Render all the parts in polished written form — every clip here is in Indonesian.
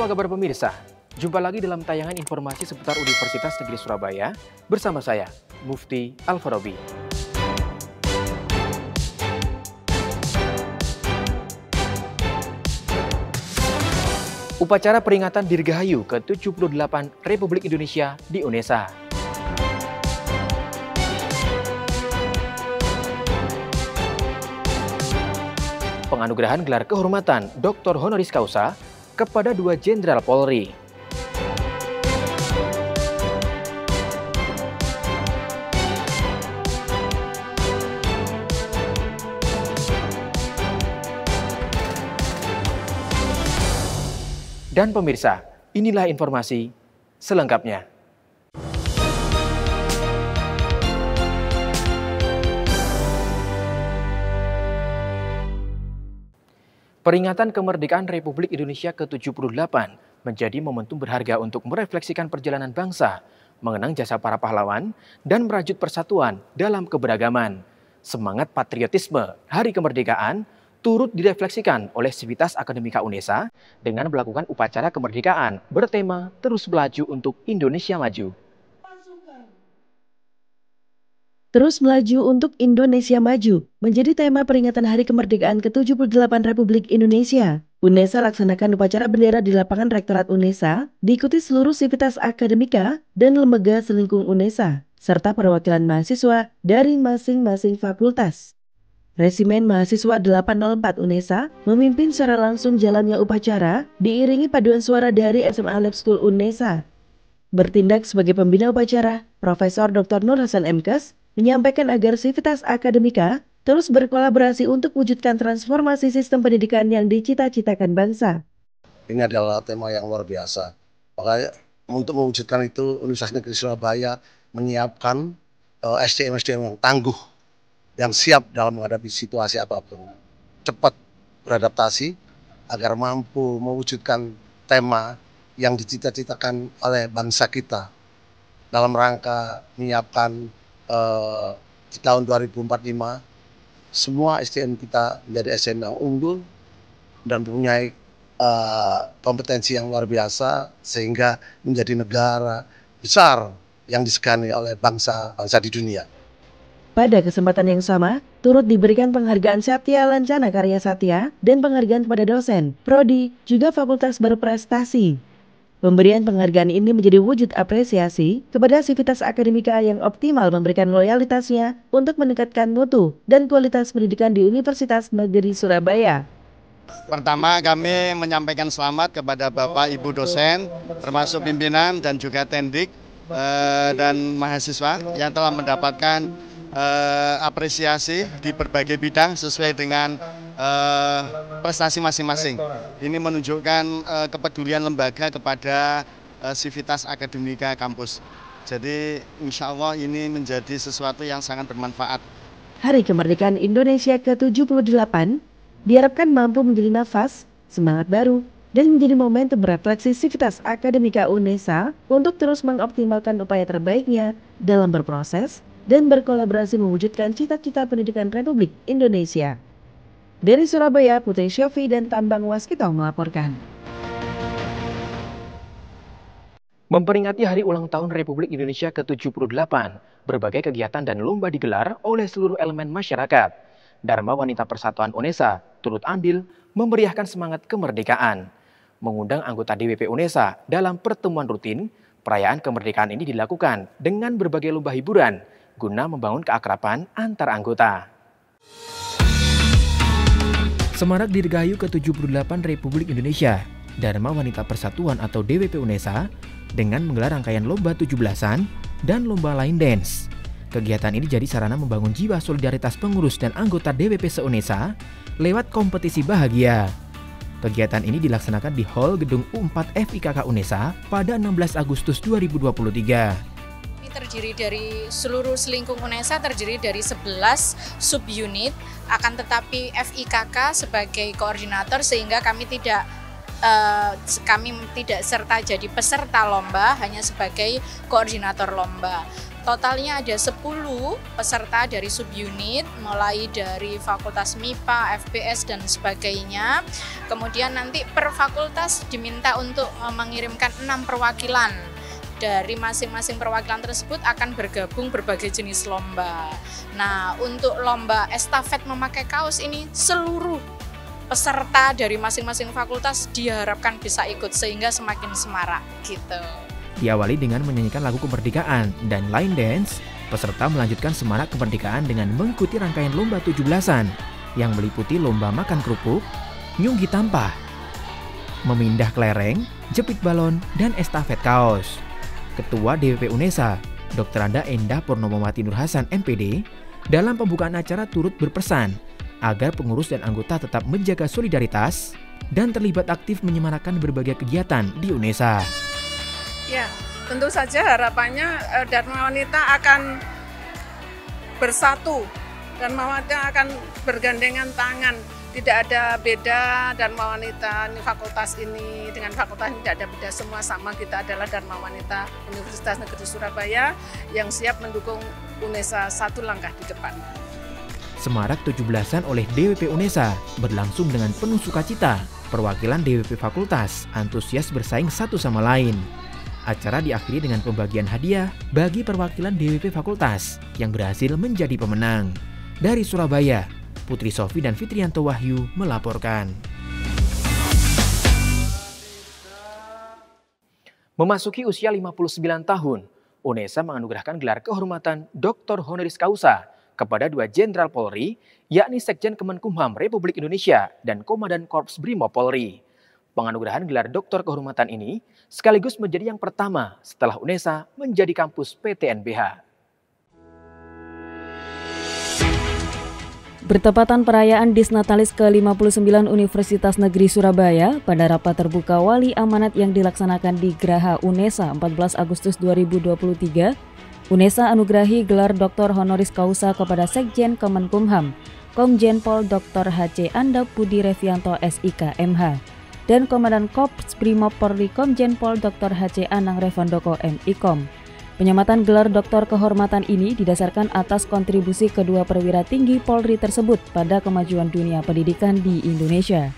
Apa kabar pemirsa? Jumpa lagi dalam tayangan informasi seputar Universitas Negeri Surabaya bersama saya, Mufti Al-Farabi. Upacara peringatan Dirgahayu ke-78 Republik Indonesia di UNESA. Penganugerahan gelar kehormatan Dr. Honoris Causa kepada 2 Jenderal Polri. Dan pemirsa, inilah informasi selengkapnya. Peringatan kemerdekaan Republik Indonesia ke-78 menjadi momentum berharga untuk merefleksikan perjalanan bangsa, mengenang jasa para pahlawan, dan merajut persatuan dalam keberagaman. Semangat patriotisme Hari Kemerdekaan turut direfleksikan oleh Sivitas Akademika UNESA dengan melakukan upacara kemerdekaan bertema Terus Melaju untuk Indonesia Maju. Terus Melaju untuk Indonesia Maju menjadi tema peringatan Hari Kemerdekaan ke-78 Republik Indonesia. UNESA laksanakan upacara bendera di lapangan Rektorat UNESA, diikuti seluruh Sivitas Akademika dan lembaga selingkung UNESA, serta perwakilan mahasiswa dari masing-masing fakultas. Resimen Mahasiswa 804 UNESA memimpin secara langsung jalannya upacara, diiringi paduan suara dari SMA Lab School UNESA. Bertindak sebagai pembina upacara, Profesor Dr. Nur Hasan MKes menyampaikan agar Sivitas Akademika terus berkolaborasi untuk wujudkan transformasi sistem pendidikan yang dicita-citakan bangsa. Ini adalah tema yang luar biasa. Makanya untuk mewujudkan itu, Universitas Negeri Surabaya menyiapkan SDM-SDM yang tangguh, yang siap dalam menghadapi situasi apapun. Cepat beradaptasi agar mampu mewujudkan tema yang dicita-citakan oleh bangsa kita dalam rangka menyiapkan di tahun 2045 semua SDM kita menjadi SDM yang unggul dan mempunyai kompetensi yang luar biasa sehingga menjadi negara besar yang disegani oleh bangsa-bangsa di dunia. Pada kesempatan yang sama, turut diberikan penghargaan Satya Lancana Karya Satya dan penghargaan kepada dosen, prodi, juga fakultas berprestasi. Pemberian penghargaan ini menjadi wujud apresiasi kepada Sivitas Akademika yang optimal memberikan loyalitasnya untuk meningkatkan mutu dan kualitas pendidikan di Universitas Negeri Surabaya. Pertama, kami menyampaikan selamat kepada Bapak Ibu dosen, termasuk pimpinan dan juga tendik dan mahasiswa yang telah mendapatkan apresiasi di berbagai bidang sesuai dengan prestasi masing-masing. Ini menunjukkan kepedulian lembaga kepada Sivitas Akademika kampus. Jadi insya Allah ini menjadi sesuatu yang sangat bermanfaat. Hari Kemerdekaan Indonesia ke-78 diharapkan mampu menjadi nafas, semangat baru, dan menjadi momentum refleksi Sivitas Akademika UNESA untuk terus mengoptimalkan upaya terbaiknya dalam berproses dan berkolaborasi mewujudkan cita-cita pendidikan Republik Indonesia. Dari Surabaya, Putri Syofi dan Tambang Waskito melaporkan. Memperingati Hari Ulang Tahun Republik Indonesia ke-78, berbagai kegiatan dan lomba digelar oleh seluruh elemen masyarakat. Dharma Wanita Persatuan UNESA turut andil memeriahkan semangat kemerdekaan. Mengundang anggota DWP UNESA dalam pertemuan rutin, perayaan kemerdekaan ini dilakukan dengan berbagai lomba hiburan guna membangun keakraban antar anggota. Semarak Dirgahayu ke-78 Republik Indonesia, Dharma Wanita Persatuan atau DWP UNESA dengan menggelar rangkaian lomba 17-an dan lomba line dance. Kegiatan ini jadi sarana membangun jiwa solidaritas pengurus dan anggota DWP se-UNESA lewat kompetisi bahagia. Kegiatan ini dilaksanakan di Hall Gedung U4 FIKK UNESA pada 16 Agustus 2023. Terdiri dari seluruh selingkung UNESA terdiri dari 11 subunit, akan tetapi FIKK sebagai koordinator sehingga kami tidak serta jadi peserta lomba, hanya sebagai koordinator lomba. Totalnya ada 10 peserta dari subunit, mulai dari Fakultas MIPA, FPS, dan sebagainya. Kemudian nanti per fakultas diminta untuk mengirimkan 6 perwakilan. Dari masing-masing perwakilan tersebut akan bergabung berbagai jenis lomba. Nah, untuk lomba estafet memakai kaos ini seluruh peserta dari masing-masing fakultas diharapkan bisa ikut sehingga semakin semarak gitu. Diawali dengan menyanyikan lagu kemerdekaan dan line dance, peserta melanjutkan semarak kemerdekaan dengan mengikuti rangkaian lomba 17-an yang meliputi lomba makan kerupuk, nyunggi tampah, memindah kelereng, jepit balon, dan estafet kaos. Ketua DWP UNESA, Dr. Anda Endah Purnomowati Nur Hasan MPD, dalam pembukaan acara turut berpesan agar pengurus dan anggota tetap menjaga solidaritas dan terlibat aktif menyemarakan berbagai kegiatan di UNESA. Ya, tentu saja harapannya Dharma Wanita akan bersatu, Dharma Wanita akan bergandengan tangan. Tidak ada beda Dharma Wanita ini fakultas ini dengan fakultas ini, tidak ada beda, semua sama. Kita adalah Dharma Wanita Universitas Negeri Surabaya yang siap mendukung UNESA satu langkah di depan. Semarak 17-an oleh DWP UNESA berlangsung dengan penuh sukacita. Perwakilan DWP Fakultas antusias bersaing satu sama lain. Acara diakhiri dengan pembagian hadiah bagi perwakilan DWP Fakultas yang berhasil menjadi pemenang. Dari Surabaya, Putri Sofi dan Fitrianto Wahyu melaporkan. Memasuki usia 59 tahun, UNESA menganugerahkan gelar kehormatan Dr. Honoris Causa kepada 2 Jenderal Polri, yakni Sekjen Kemenkumham Republik Indonesia dan Komandan Korps Brimob Polri. Penganugerahan gelar doktor kehormatan ini sekaligus menjadi yang pertama setelah UNESA menjadi kampus PTNBH. Bertepatan perayaan Disnatalis ke-59 Universitas Negeri Surabaya pada rapat terbuka wali amanat yang dilaksanakan di Graha UNESA 14 Agustus 2023, UNESA anugerahi gelar Dr. Honoris Causa kepada Sekjen Kemenkumham, Komjen Pol Dr. H.C. Andap Budi Revianto SIK MH, dan Komandan Korps Brimob Polri Komjen Pol Dr. H.C. Anang Revandoko MIKOM. Penyematan gelar doktor kehormatan ini didasarkan atas kontribusi kedua perwira tinggi Polri tersebut pada kemajuan dunia pendidikan di Indonesia.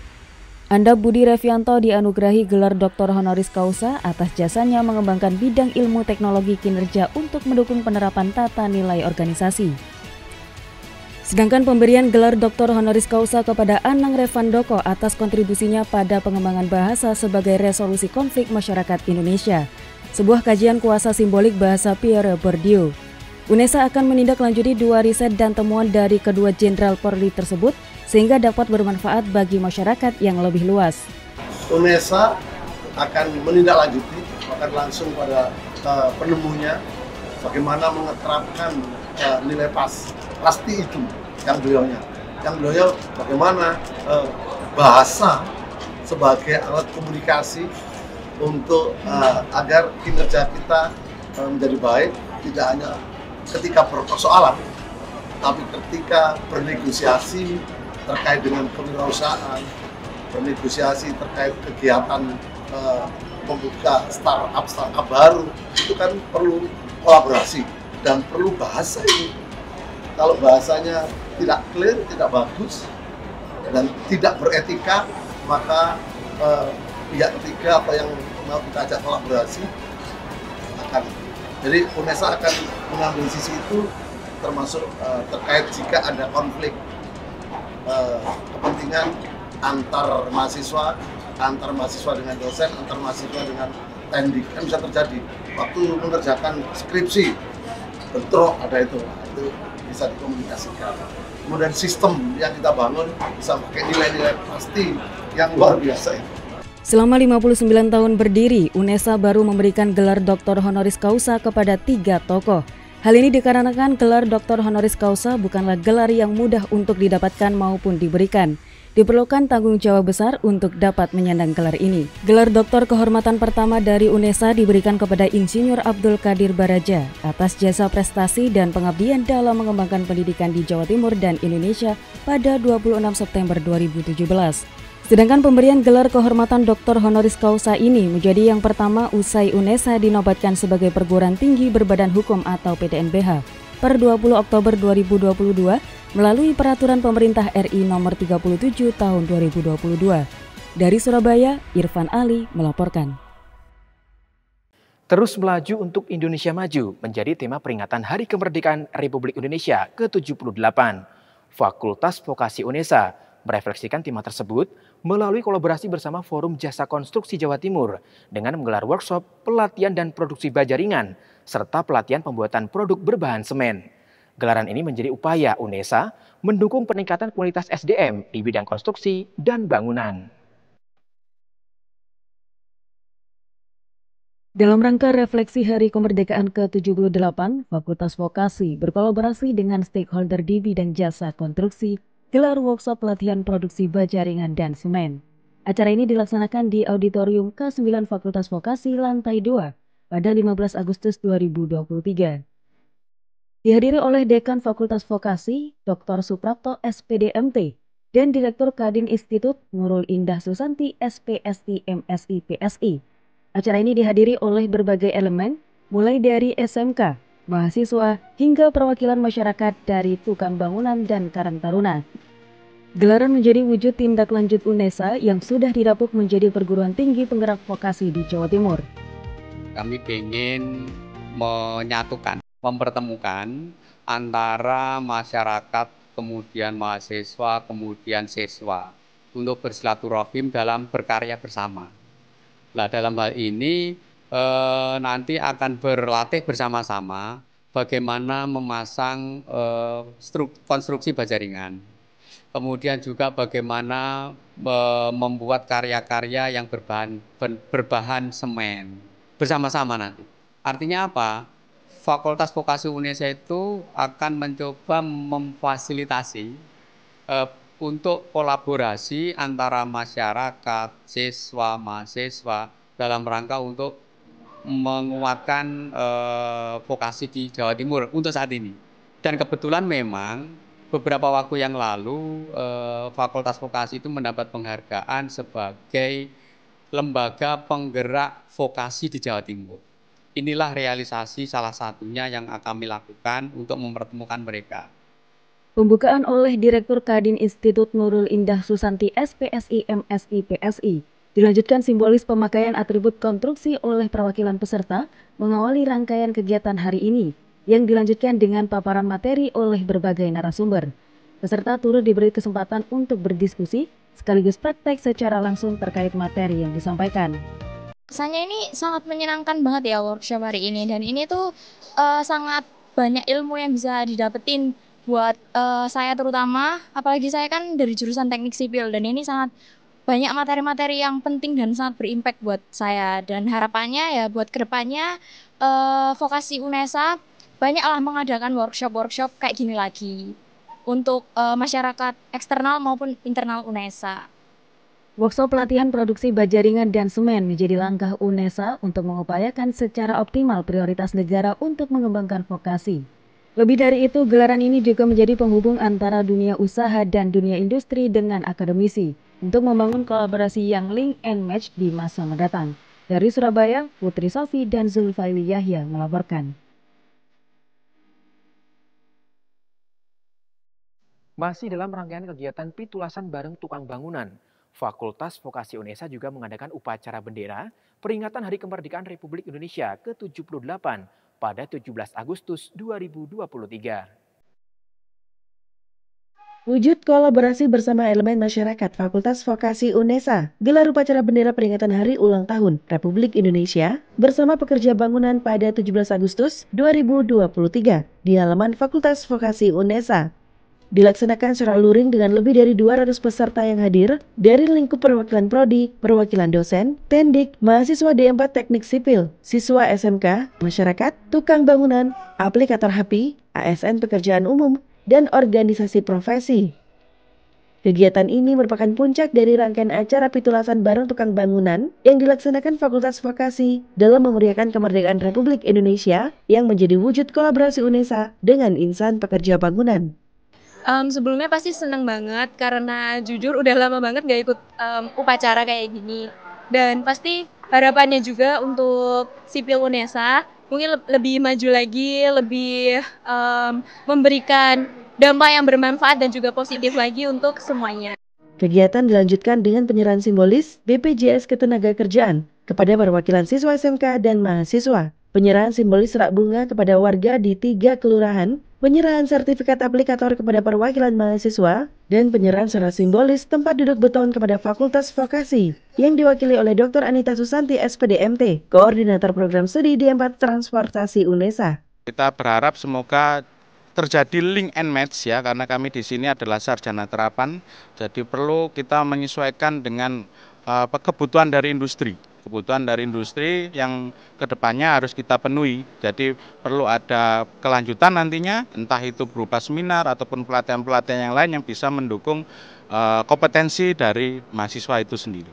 Andap Budi Revianto dianugerahi gelar Dr. Honoris Causa atas jasanya mengembangkan bidang ilmu teknologi kinerja untuk mendukung penerapan tata nilai organisasi. Sedangkan pemberian gelar Dr. Honoris Causa kepada Anang Revandoko atas kontribusinya pada pengembangan bahasa sebagai resolusi konflik masyarakat Indonesia, sebuah kajian kuasa simbolik bahasa Pierre Bourdieu. UNESA akan menindaklanjuti 2 riset dan temuan dari kedua Jenderal Polri tersebut sehingga dapat bermanfaat bagi masyarakat yang lebih luas. UNESA akan menindaklanjuti, akan langsung pada penemunya bagaimana mengeterapkan nilai pasti itu yang beliau bagaimana bahasa sebagai alat komunikasi untuk agar kinerja kita menjadi baik, tidak hanya ketika berpersoalan, tapi ketika bernegosiasi terkait dengan kewirausahaan, bernegosiasi terkait kegiatan membuka startup baru, itu kan perlu kolaborasi dan perlu bahasa ini. Kalau bahasanya tidak clear, tidak bagus, dan tidak beretika, maka pihak ketiga apa yang mau kita ajak kolaborasi akan. Jadi UNESA akan mengambil sisi itu, termasuk terkait jika ada konflik kepentingan antar mahasiswa dengan dosen, antar mahasiswa dengan tendik, kan bisa terjadi waktu mengerjakan skripsi, bentrok ada itu bisa dikomunikasikan. Kemudian sistem yang kita bangun bisa pakai nilai-nilai pasti yang luar biasa itu. Selama 59 tahun berdiri, UNESA baru memberikan gelar Dr. Honoris Causa kepada 3 tokoh. Hal ini dikarenakan gelar Dr. Honoris Causa bukanlah gelar yang mudah untuk didapatkan maupun diberikan. Diperlukan tanggung jawab besar untuk dapat menyandang gelar ini. Gelar doktor kehormatan pertama dari UNESA diberikan kepada Insinyur Abdul Qadir Baraja atas jasa prestasi dan pengabdian dalam mengembangkan pendidikan di Jawa Timur dan Indonesia pada 26 September 2017. Sedangkan pemberian gelar kehormatan Dr. Honoris Causa ini menjadi yang pertama usai UNESA dinobatkan sebagai perguruan tinggi berbadan hukum atau PTNBH per 20 Oktober 2022 melalui peraturan pemerintah RI nomor 37 tahun 2022. Dari Surabaya, Irfan Ali melaporkan. Terus melaju untuk Indonesia Maju menjadi tema peringatan Hari Kemerdekaan Republik Indonesia ke-78. Fakultas Vokasi UNESA merefleksikan tema tersebut melalui kolaborasi bersama Forum Jasa Konstruksi Jawa Timur dengan menggelar workshop pelatihan dan produksi baja ringan serta pelatihan pembuatan produk berbahan semen. Gelaran ini menjadi upaya UNESA mendukung peningkatan kualitas SDM di bidang konstruksi dan bangunan. Dalam rangka refleksi Hari Kemerdekaan ke-78, Fakultas Vokasi berkolaborasi dengan stakeholder di bidang jasa konstruksi gelar workshop pelatihan produksi baja ringan dan semen. Acara ini dilaksanakan di Auditorium K9 Fakultas Vokasi lantai 2 pada 15 Agustus 2023. Dihadiri oleh Dekan Fakultas Vokasi, Dr. Suprapto SPDMT, dan Direktur Kadin Institut Nurul Indah Susanti SPSI MSI PSI. Acara ini dihadiri oleh berbagai elemen, mulai dari SMK, mahasiswa, hingga perwakilan masyarakat dari tukang bangunan dan Karang Taruna. Gelaran menjadi wujud tindak lanjut UNESA yang sudah didapuk menjadi perguruan tinggi penggerak vokasi di Jawa Timur. Kami ingin menyatukan, mempertemukan antara masyarakat, kemudian mahasiswa, kemudian siswa untuk bersilaturahim dalam berkarya bersama. Nah, dalam hal ini nanti akan berlatih bersama-sama bagaimana memasang konstruksi baja ringan. Kemudian juga bagaimana membuat karya-karya yang berbahan semen bersama-sama nanti. Artinya apa? Fakultas Vokasi UNESA itu akan mencoba memfasilitasi untuk kolaborasi antara masyarakat, siswa, mahasiswa dalam rangka untuk menguatkan vokasi di Jawa Timur untuk saat ini. Dan kebetulan memang beberapa waktu yang lalu Fakultas Vokasi itu mendapat penghargaan sebagai lembaga penggerak vokasi di Jawa Timur. Inilah realisasi salah satunya yang kami lakukan untuk mempertemukan mereka. Pembukaan oleh Direktur Kadin Institut Nurul Indah Susanti SPSI MSI PSI dilanjutkan simbolis pemakaian atribut konstruksi oleh perwakilan peserta mengawali rangkaian kegiatan hari ini yang dilanjutkan dengan paparan materi oleh berbagai narasumber. Peserta turut diberi kesempatan untuk berdiskusi sekaligus praktek secara langsung terkait materi yang disampaikan. Kesannya ini sangat menyenangkan banget ya workshop hari ini, dan ini tuh sangat banyak ilmu yang bisa didapetin buat saya terutama, apalagi saya kan dari jurusan teknik sipil, dan ini sangat banyak materi-materi yang penting dan sangat berimpact buat saya. Dan harapannya ya buat kedepannya vokasi UNESA banyaklah mengadakan workshop-workshop kayak gini lagi untuk masyarakat eksternal maupun internal UNESA. Workshop pelatihan produksi baja ringan dan semen menjadi langkah UNESA untuk mengupayakan secara optimal prioritas negara untuk mengembangkan vokasi. Lebih dari itu, gelaran ini juga menjadi penghubung antara dunia usaha dan dunia industri dengan akademisi untuk membangun kolaborasi yang link and match di masa mendatang. Dari Surabaya, Putri Sofi dan Zulfaili Yahya melaporkan. Masih dalam rangkaian kegiatan pitulasan bareng tukang bangunan, Fakultas Vokasi UNESA juga mengadakan upacara bendera peringatan Hari Kemerdekaan Republik Indonesia ke-78 pada 17 Agustus 2023. Wujud kolaborasi bersama elemen masyarakat Fakultas Vokasi UNESA gelar upacara bendera peringatan Hari Ulang Tahun Republik Indonesia bersama pekerja bangunan pada 17 Agustus 2023 di halaman Fakultas Vokasi UNESA. Dilaksanakan secara luring dengan lebih dari 200 peserta yang hadir dari lingkup perwakilan prodi, perwakilan dosen, tendik, mahasiswa D4 Teknik Sipil, siswa SMK, masyarakat, tukang bangunan, aplikator HP, ASN pekerjaan umum, dan organisasi profesi. Kegiatan ini merupakan puncak dari rangkaian acara pitulasan bareng tukang bangunan yang dilaksanakan Fakultas Vokasi dalam memeriahkan kemerdekaan Republik Indonesia yang menjadi wujud kolaborasi UNESA dengan insan pekerja bangunan. Sebelumnya pasti seneng banget karena jujur udah lama banget gak ikut upacara kayak gini. Dan pasti harapannya juga untuk sipil UNESA mungkin lebih maju lagi, lebih memberikan dampak yang bermanfaat dan juga positif lagi untuk semuanya. Kegiatan dilanjutkan dengan penyerahan simbolis BPJS Ketenagakerjaan kepada perwakilan siswa SMK dan mahasiswa. Penyerahan simbolis serak bunga kepada warga di 3 kelurahan, penyerahan sertifikat aplikator kepada perwakilan mahasiswa, dan penyerahan secara simbolis tempat duduk beton kepada Fakultas Vokasi yang diwakili oleh Dr. Anita Susanti SPDMT, Koordinator Program Studi D4 Transportasi UNESA. Kita berharap semoga terjadi link and match ya, karena kami di sini adalah sarjana terapan, jadi perlu kita menyesuaikan dengan kebutuhan dari industri. Kebutuhan dari industri yang kedepannya harus kita penuhi, jadi perlu ada kelanjutan nantinya, entah itu berupa seminar ataupun pelatihan-pelatihan yang lain yang bisa mendukung kompetensi dari mahasiswa itu sendiri.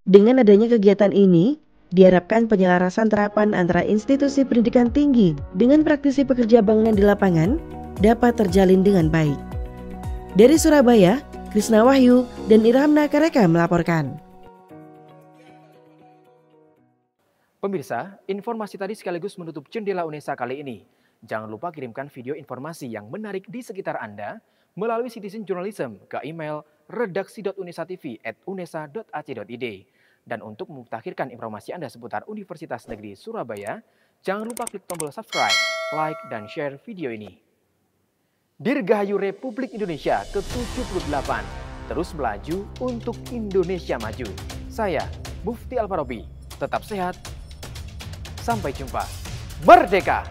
Dengan adanya kegiatan ini, diharapkan penyelarasan terapan antara institusi pendidikan tinggi dengan praktisi pekerja bangunan di lapangan dapat terjalin dengan baik. Dari Surabaya, Krisna Wahyu dan Irhamna Kareka melaporkan. Pemirsa, informasi tadi sekaligus menutup Jendela UNESA kali ini. Jangan lupa kirimkan video informasi yang menarik di sekitar Anda melalui Citizen Journalism ke email redaksi.unesatv@unesa.ac.id. Dan untuk memutakhirkan informasi Anda seputar Universitas Negeri Surabaya, jangan lupa klik tombol subscribe, like, dan share video ini. Dirgahayu Republik Indonesia ke-78, terus melaju untuk Indonesia maju. Saya, Mufti Alfarobi, tetap sehat, sampai jumpa. Merdeka!